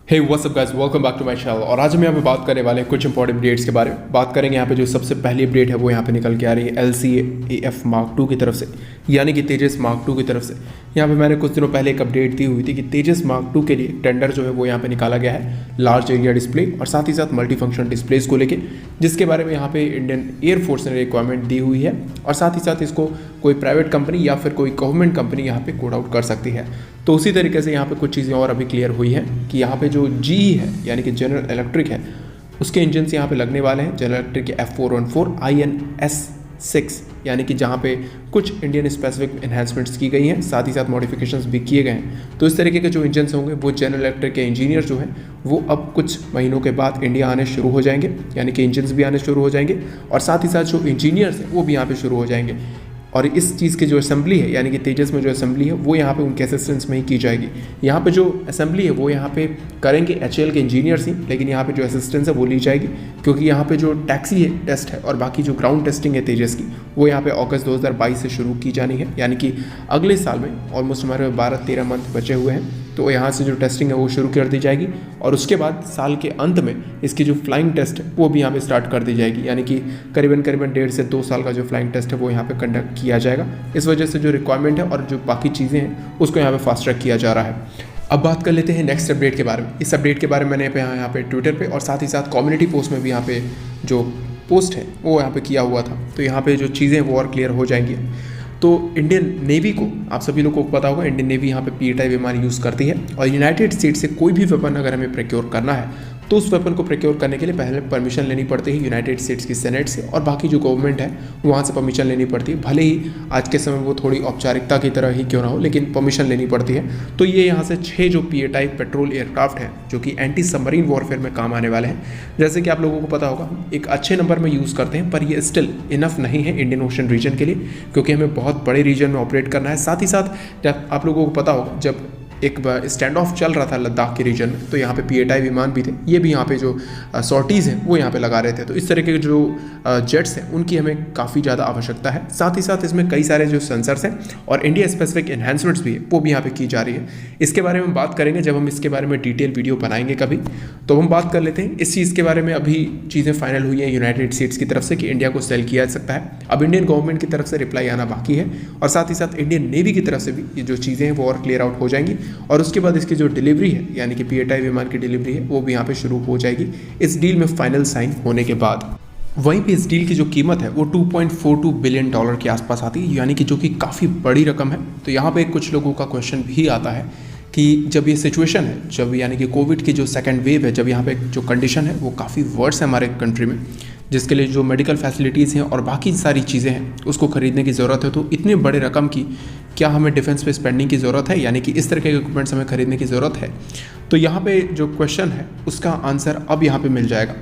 Hey what's up guys, welcome back to my channel. और आज हम यहाँ पे बात करने वाले हैं कुछ इंपॉर्टेंट अपडेट्स के बारे में। बात करेंगे यहाँ पे जो सबसे पहली अपडेट है वो यहाँ पे निकल के आ रही है LCAF Mark II की तरफ से, यानी कि तेजस Mark II की तरफ से। यहाँ पे मैंने कुछ दिनों पहले एक अपडेट दी हुई थी कि तेजस Mark II के लिए टेंडर जो है वो यहाँ पे निकाला गया है लार्ज एरिया डिस्प्ले और साथ ही साथ मल्टी फंक्शन डिस्प्लेस को लेके, जिसके बारे में यहाँ पे इंडियन एयरफोर्स ने रिक्वायरमेंट दी हुई है और साथ ही साथ इसको कोई प्राइवेट कंपनी या फिर कोई गवर्नमेंट कंपनी यहाँ पे कोड आउट कर सकती है। तो उसी तरीके से यहाँ पे कुछ चीज़ें और अभी क्लियर हुई हैं कि यहाँ पे जो GE है यानी कि जनरल इलेक्ट्रिक है, उसके इंजन्स यहाँ पे लगने वाले हैं जनरल इलेक्ट्रिक के F414 INS6, यानी कि जहाँ पे कुछ इंडियन स्पेसिफिक एनहांसमेंट्स की गई हैं, साथ ही साथ मॉडिफिकेशंस भी किए गए हैं। तो इस तरीके के जो इंजन्स होंगे वो जनरल इलेक्ट्रिक के इंजीनियर जो हैं वो अब कुछ महीनों के बाद इंडिया आने शुरू हो जाएंगे, यानी कि इंजन्स भी आने शुरू हो जाएंगे और साथ ही साथ जो इंजीनियर्स हैं वो भी यहाँ पे शुरू हो जाएंगे। और इस चीज़ की जो असेंबली है यानी कि तेजस में जो असेंबली है वो यहाँ पे उनके असिस्टेंस में ही की जाएगी। यहाँ पे जो असेंबली है वो यहाँ पे करेंगे HAL के इंजीनियर्स ही, लेकिन यहाँ पे जो असिस्टेंस है वो ली जाएगी, क्योंकि यहाँ पे जो टैक्सी है टेस्ट है और बाकी जो ग्राउंड टेस्टिंग है तेजस की वो यहाँ पे अगस्त 2022 से शुरू की जानी है, यानी कि अगले साल में ऑलमोस्ट हमारे 12-13 मंथ बचे हुए हैं। तो यहाँ से जो टेस्टिंग है वो शुरू कर दी जाएगी और उसके बाद साल के अंत में इसकी जो फ्लाइंग टेस्ट है वो भी यहाँ पे स्टार्ट कर दी जाएगी, यानी कि करीबन 1.5 से 2 साल का जो फ्लाइंग टेस्ट है वो यहाँ पे कंडक्ट किया जाएगा। इस वजह से जो रिक्वायरमेंट है और जो बाकी चीज़ें हैं उसको यहाँ पे फास्ट ट्रैक किया जा रहा है। अब बात कर लेते हैं नेक्स्ट अपडेट के बारे में। इस अपडेट के बारे में मैंने यहाँ पे ट्विटर पे और साथ ही साथ कम्युनिटी पोस्ट में भी यहाँ पे जो पोस्ट है वो यहाँ पे किया हुआ था। तो यहाँ पे जो चीज़ें वो और क्लियर हो जाएंगी। तो इंडियन नेवी को, आप सभी लोगों को पता होगा, इंडियन नेवी यहाँ पे PATI विमान यूज़ करती है और यूनाइटेड स्टेट्स से कोई भी वेपन अगर हमें प्रोक्योर करना है तो उस वेपन को प्रोक्योर करने के लिए पहले परमिशन लेनी पड़ती है यूनाइटेड स्टेट्स की सेनेट से और बाकी जो गवर्नमेंट है वहाँ से परमिशन लेनी पड़ती है। भले ही आज के समय वो थोड़ी औपचारिकता की तरह ही क्यों ना हो, लेकिन परमिशन लेनी पड़ती है। तो ये यहाँ से 6 जो PATI पेट्रोल एयरक्राफ्ट हैं जो कि एंटी सबमरीन वॉरफेयर में काम आने वाले हैं, जैसे कि आप लोगों को पता होगा एक अच्छे नंबर में यूज़ करते हैं, पर ये स्टिल इनफ नहीं है इंडियन ओशन रीजन के लिए, क्योंकि हमें बहुत बड़े रीजन में ऑपरेट करना है। साथ ही साथ जब आप लोगों को पता होगा जब एक स्टैंड ऑफ चल रहा था लद्दाख के रीजन में, तो यहाँ पे PATI विमान भी थे, ये भी यहाँ पे जो सॉर्टीज़ हैं वो यहाँ पे लगा रहे थे। तो इस तरीके के जो जेट्स हैं उनकी हमें काफ़ी ज़्यादा आवश्यकता है। साथ ही साथ इसमें कई सारे जो सेंसर्स हैं और इंडिया स्पेसिफिक एनहांसमेंट्स भी है वो भी यहाँ पे की जा रही है। इसके बारे में बात करेंगे जब हम इसके बारे में डिटेल वीडियो बनाएंगे कभी। तो हम बात कर लेते हैं इस चीज़ के बारे में। अभी चीज़ें फाइनल हुई हैं यूनाइटेड स्टेट्स की तरफ से कि इंडिया को सेल किया जा सकता है। अब इंडियन गवर्नमेंट की तरफ से रिप्लाई आना बाकी है और साथ ही साथ इंडियन नेवी की तरफ से भी ये जो चीज़ें हैं वो और क्लियर आउट हो जाएंगी और उसके बाद इसकी जो डिलीवरी है यानी कि PATI विमान की डिलीवरी है वो भी यहाँ पे शुरू हो जाएगी इस डील में फाइनल साइन होने के बाद। वहीं पे इस डील की जो कीमत है वो $2.42 बिलियन के आसपास आती है, यानी कि जो कि काफ़ी बड़ी रकम है। तो यहाँ पे कुछ लोगों का क्वेश्चन भी आता है कि जब ये सिचुएशन है, जब यानी कि कोविड की जो सेकेंड वेव है, जब यहाँ पे जो कंडीशन है वो काफ़ी वर्स है हमारे कंट्री में, जिसके लिए जो मेडिकल फैसिलिटीज़ हैं और बाकी सारी चीज़ें हैं उसको खरीदने की ज़रूरत है, तो इतने बड़े रकम की क्या हमें डिफेंस पे स्पेंडिंग की ज़रूरत है, यानी कि इस तरह के इक्विपमेंट्स हमें खरीदने की ज़रूरत है। तो यहाँ पे जो क्वेश्चन है उसका आंसर अब यहाँ पे मिल जाएगा।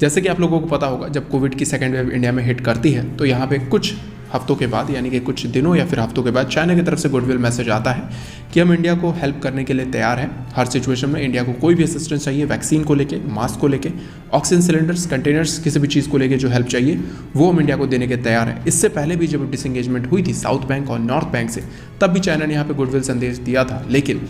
जैसे कि आप लोगों को पता होगा जब कोविड की सेकेंड वेव इंडिया में हिट करती है तो यहाँ पे कुछ हफ्तों के बाद, यानी कि कुछ दिनों या फिर हफ्तों के बाद चाइना की तरफ से गुडविल मैसेज आता है कि हम इंडिया को हेल्प करने के लिए तैयार हैं। हर सिचुएशन में इंडिया को कोई भी असिस्टेंस चाहिए, वैक्सीन को लेके, मास्क को लेके, ऑक्सीजन सिलेंडर्स, कंटेनर्स, किसी भी चीज़ को लेके जो हेल्प चाहिए वो हम इंडिया को देने के तैयार हैं। इससे पहले भी जब डिसएंगेजमेंट हुई थी साउथ बैंक और नॉर्थ बैंक से, तब भी चाइना ने यहाँ पर गुडविल संदेश दिया था, लेकिन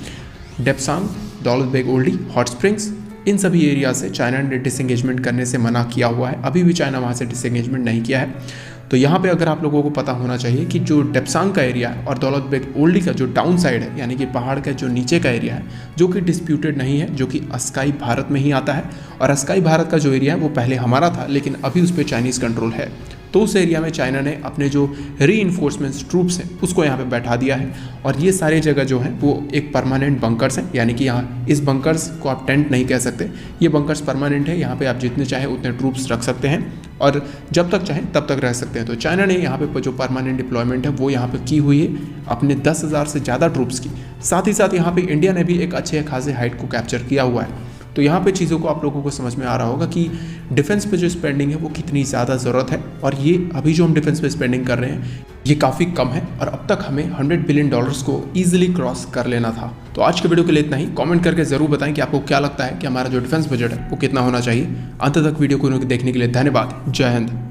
डेप्सांग, दौलत बेग ओल्डी, हॉट स्प्रिंग्स, इन सभी एरिया से चाइना ने डिसएंगेजमेंट करने से मना किया हुआ है। अभी भी चाइना वहाँ से डिसएंगेजमेंट नहीं किया है। तो यहाँ पे अगर आप लोगों को पता होना चाहिए कि जो डेप्सांग का एरिया है और दौलत बेग ओल्डी का जो डाउन साइड है, यानी कि पहाड़ का जो नीचे का एरिया है, जो कि डिस्प्यूटेड नहीं है, जो कि अस्काई भारत में ही आता है, और अस्काई भारत का जो एरिया है वो पहले हमारा था लेकिन अभी उस पर चाइनीज़ कंट्रोल है। तो उस एरिया में चाइना ने अपने जो री-इन्फोर्समेंट ट्रूप्स हैं उसको यहाँ पे बैठा दिया है और ये सारी जगह जो है वो एक परमानेंट बंकर्स हैं, यानी कि यहाँ इस बंकर्स को आप टेंट नहीं कह सकते, ये बंकर्स परमानेंट है। यहाँ पे आप जितने चाहे उतने ट्रूप्स रख सकते हैं और जब तक चाहें तब तक रह सकते हैं। तो चाइना ने यहाँ पे जो परमानेंट डिप्लॉयमेंट है वो यहाँ पे की हुई है अपने 10,000 से ज़्यादा ट्रूप्स की। साथ ही साथ यहाँ पे इंडिया ने भी एक अच्छे खासे हाइट को कैप्चर किया हुआ है। तो यहाँ पे चीज़ों को आप लोगों को समझ में आ रहा होगा कि डिफेंस पे जो स्पेंडिंग है वो कितनी ज़्यादा ज़रूरत है, और ये अभी जो हम डिफेंस पे स्पेंडिंग कर रहे हैं ये काफ़ी कम है और अब तक हमें $100 बिलियन को ईजिली क्रॉस कर लेना था। तो आज के वीडियो के लिए इतना ही। कमेंट करके ज़रूर बताएं कि आपको क्या लगता है कि हमारा जो डिफेंस बजट है वो कितना होना चाहिए। अंत तक वीडियो को देखने के लिए धन्यवाद। जय हिंद।